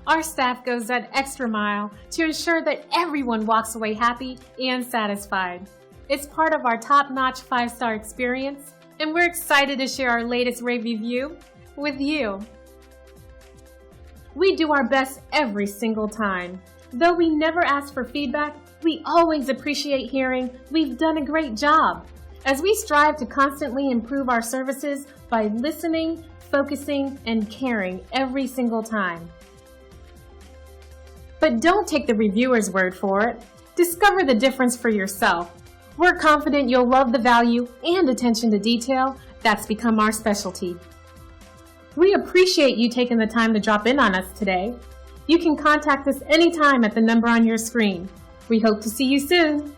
Our staff goes that extra mile to ensure that everyone walks away happy and satisfied. It's part of our top-notch 5-star experience, and we're excited to share our latest rave review with you. We do our best every single time. Though we never ask for feedback, we always appreciate hearing we've done a great job, as we strive to constantly improve our services by listening, focusing, and caring every single time. But don't take the reviewer's word for it. Discover the difference for yourself. We're confident you'll love the value and attention to detail that's become our specialty. We appreciate you taking the time to drop in on us today. You can contact us anytime at the number on your screen. We hope to see you soon.